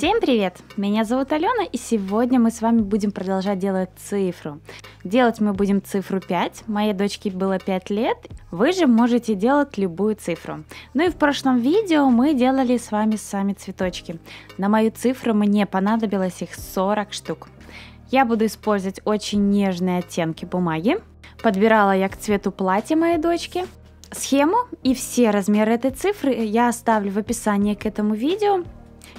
Всем привет! Меня зовут Алена, и сегодня мы с вами будем продолжать делать цифру. Делать мы будем цифру 5, моей дочке было 5 лет, вы же можете делать любую цифру. Ну и в прошлом видео мы делали с вами сами цветочки. На мою цифру мне понадобилось их 40 штук. Я буду использовать очень нежные оттенки бумаги. Подбирала я к цвету платья моей дочки. Схему и все размеры этой цифры я оставлю в описании к этому видео.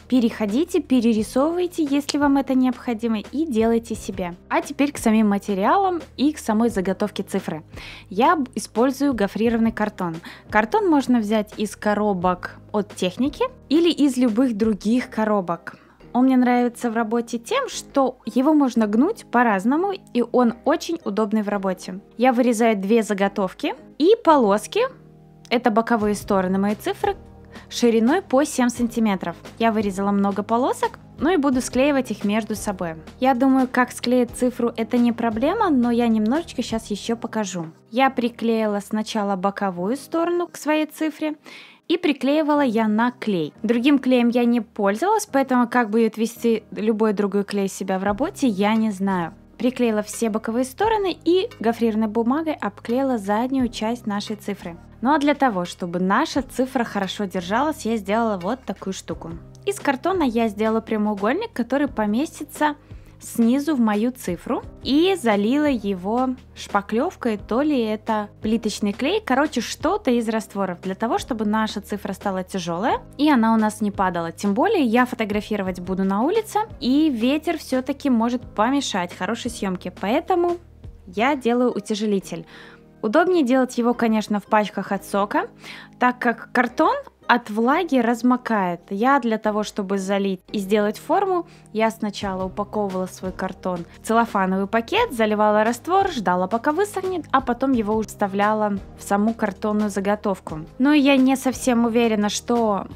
Переходите, перерисовывайте, если вам это необходимо, и делайте себе. А теперь к самим материалам и к самой заготовке цифры. Я использую гофрированный картон. Картон можно взять из коробок от техники или из любых других коробок. Он мне нравится в работе тем, что его можно гнуть по-разному, и он очень удобный в работе. Я вырезаю две заготовки и полоски, это боковые стороны моей цифры, шириной по 7 сантиметров. Я вырезала много полосок, ну и буду склеивать их между собой. Я думаю, как склеить цифру это не проблема, но я немножечко сейчас еще покажу. Я приклеила сначала боковую сторону к своей цифре, и приклеивала я на клей. Другим клеем я не пользовалась, поэтому как будет вести любой другой клей себя в работе, я не знаю. Приклеила все боковые стороны и гофрированной бумагой обклеила заднюю часть нашей цифры. Ну а для того, чтобы наша цифра хорошо держалась, я сделала вот такую штуку. Из картона я сделала прямоугольник, который поместится снизу в мою цифру, и залила его шпаклевкой, то ли это плиточный клей, короче, что-то из растворов, для того, чтобы наша цифра стала тяжелая и она у нас не падала. Тем более я фотографировать буду на улице, и ветер все-таки может помешать хорошей съемке, поэтому я делаю утяжелитель. Удобнее делать его, конечно, в пачках от сока, так как картон от влаги размокает. Я для того, чтобы залить и сделать форму, я сначала упаковывала свой картон в целлофановый пакет, заливала раствор, ждала пока высохнет, а потом его вставляла в саму картонную заготовку. Но я не совсем уверена, что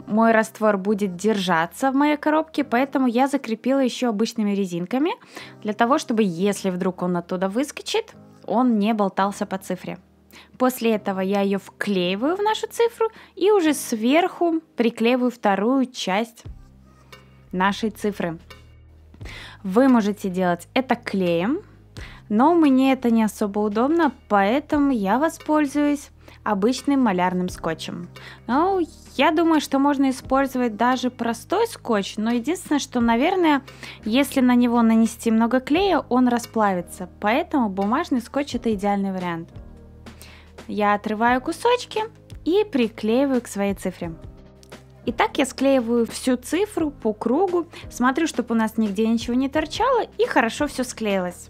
мой раствор будет держаться в моей коробке, поэтому я закрепила еще обычными резинками, для того, чтобы, если вдруг он оттуда выскочит, он не болтался по цифре. После этого я ее вклеиваю в нашу цифру и уже сверху приклеиваю вторую часть нашей цифры. Вы можете делать это клеем, но мне это не особо удобно, поэтому я воспользуюсь обычным малярным скотчем. Ну, я думаю, что можно использовать даже простой скотч, но единственное, что, наверное, если на него нанести много клея, он расплавится, поэтому бумажный скотч это идеальный вариант. Я отрываю кусочки и приклеиваю к своей цифре. Итак, я склеиваю всю цифру по кругу, смотрю, чтобы у нас нигде ничего не торчало и хорошо все склеилось.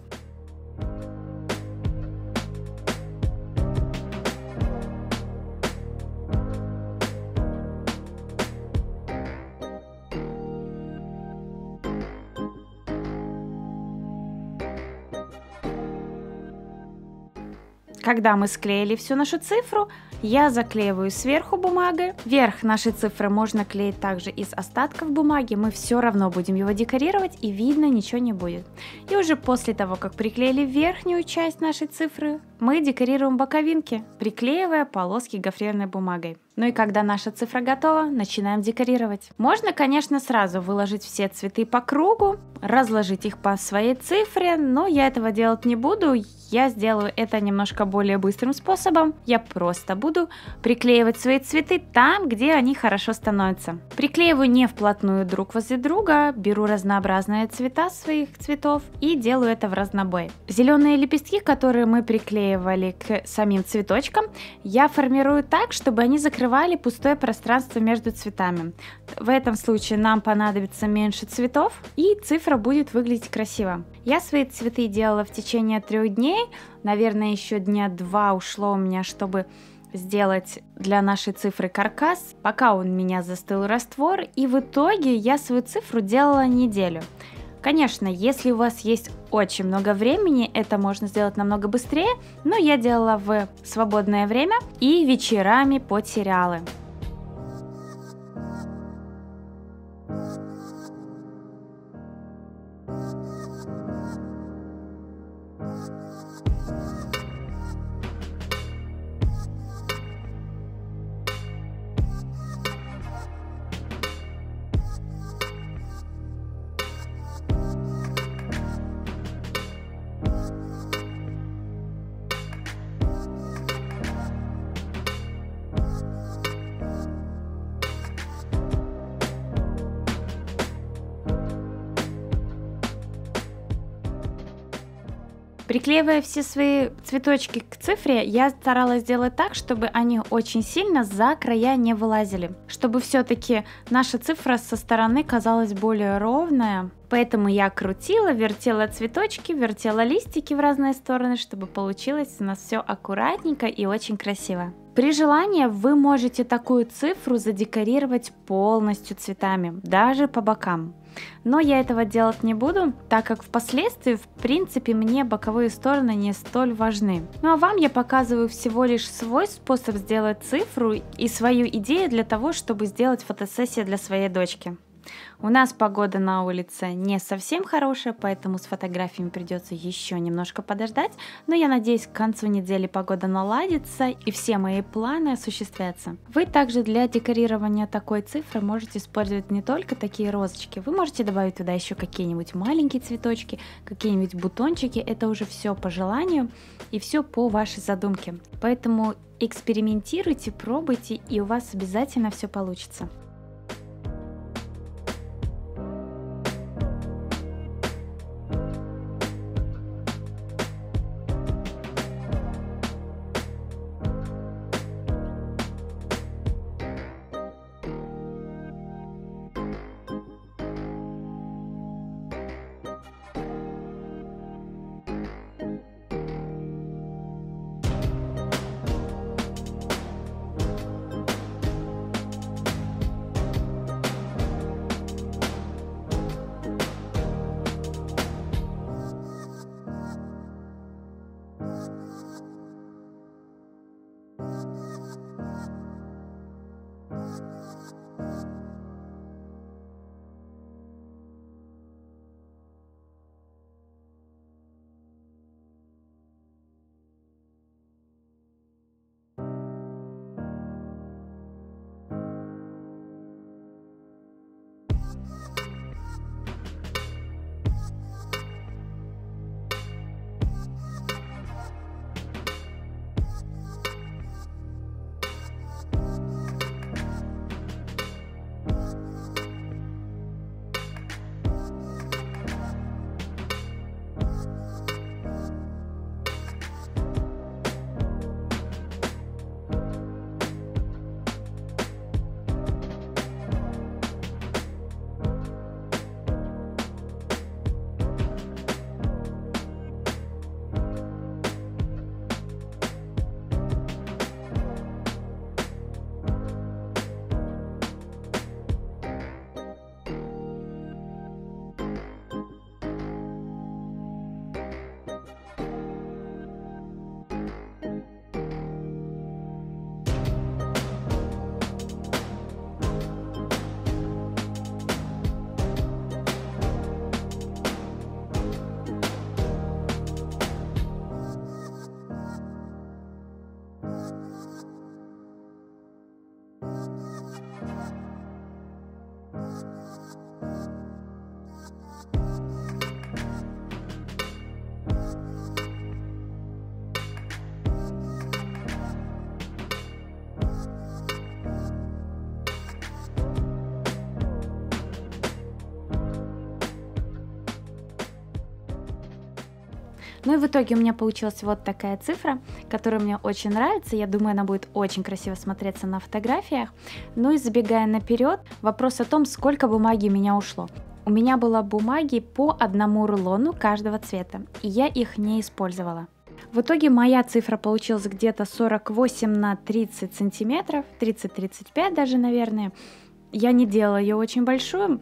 Когда мы склеили всю нашу цифру, я заклеиваю сверху бумагой. Верх нашей цифры можно клеить также из остатков бумаги. Мы все равно будем его декорировать, и видно ничего не будет. И уже после того, как приклеили верхнюю часть нашей цифры, мы декорируем боковинки, приклеивая полоски гофрированной бумагой. Ну и когда наша цифра готова, начинаем декорировать. Можно, конечно, сразу выложить все цветы по кругу, разложить их по своей цифре, но я этого делать не буду. Я сделаю это немножко более быстрым способом. Я просто буду приклеивать свои цветы там, где они хорошо становятся. Приклеиваю не вплотную друг возле друга, беру разнообразные цвета своих цветов и делаю это в разнобой. Зеленые лепестки, которые мы приклеивали к самим цветочкам, я формирую так, чтобы они закрывали пустое пространство между цветами. В этом случае нам понадобится меньше цветов, и цифра будет выглядеть красиво. Я свои цветы делала в течение 3 дней, наверное, еще дня 2 ушло у меня, чтобы сделать для нашей цифры каркас, пока у меня застыл раствор, и в итоге я свою цифру делала неделю. Конечно, если у вас есть очень много времени, это можно сделать намного быстрее, но я делала в свободное время и вечерами под сериалы. Приклеивая все свои цветочки к цифре, я старалась сделать так, чтобы они очень сильно за края не вылазили, чтобы все-таки наша цифра со стороны казалась более ровная. Поэтому я крутила, вертела цветочки, вертела листики в разные стороны, чтобы получилось у нас все аккуратненько и очень красиво. При желании вы можете такую цифру задекорировать полностью цветами, даже по бокам. Но я этого делать не буду, так как впоследствии, в принципе, мне боковые стороны не столь важны. Ну а вам я показываю всего лишь свой способ сделать цифру и свою идею для того, чтобы сделать фотосессию для своей дочки. У нас погода на улице не совсем хорошая, поэтому с фотографиями придется еще немножко подождать, но я надеюсь, к концу недели погода наладится и все мои планы осуществятся. Вы также для декорирования такой цифры можете использовать не только такие розочки, вы можете добавить туда еще какие-нибудь маленькие цветочки, какие-нибудь бутончики, это уже все по желанию и все по вашей задумке. Поэтому экспериментируйте, пробуйте, и у вас обязательно все получится. Ну и в итоге у меня получилась вот такая цифра, которая мне очень нравится. Я думаю, она будет очень красиво смотреться на фотографиях. Ну и забегая наперед, вопрос о том, сколько бумаги у меня ушло. У меня было бумаги по одному рулону каждого цвета, и я их не использовала. В итоге моя цифра получилась где-то 48 на 30 сантиметров, 30-35 даже, наверное. Я не делала ее очень большую.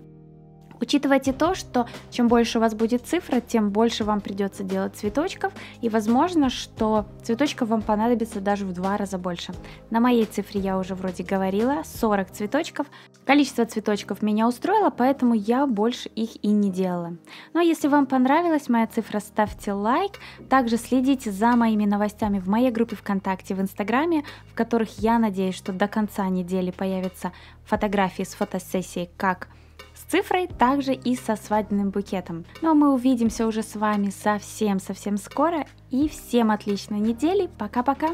Учитывайте то, что чем больше у вас будет цифра, тем больше вам придется делать цветочков, и возможно, что цветочков вам понадобится даже в 2 раза больше. На моей цифре я уже вроде говорила, 40 цветочков. Количество цветочков меня устроило, поэтому я больше их и не делала. Но если вам понравилась моя цифра, ставьте лайк. Также следите за моими новостями в моей группе ВКонтакте, в Инстаграме, в которых я надеюсь, что до конца недели появятся фотографии с фотосессией как с цифрой, также и со свадебным букетом. Ну а мы увидимся уже с вами совсем-совсем скоро. И всем отличной недели. Пока-пока!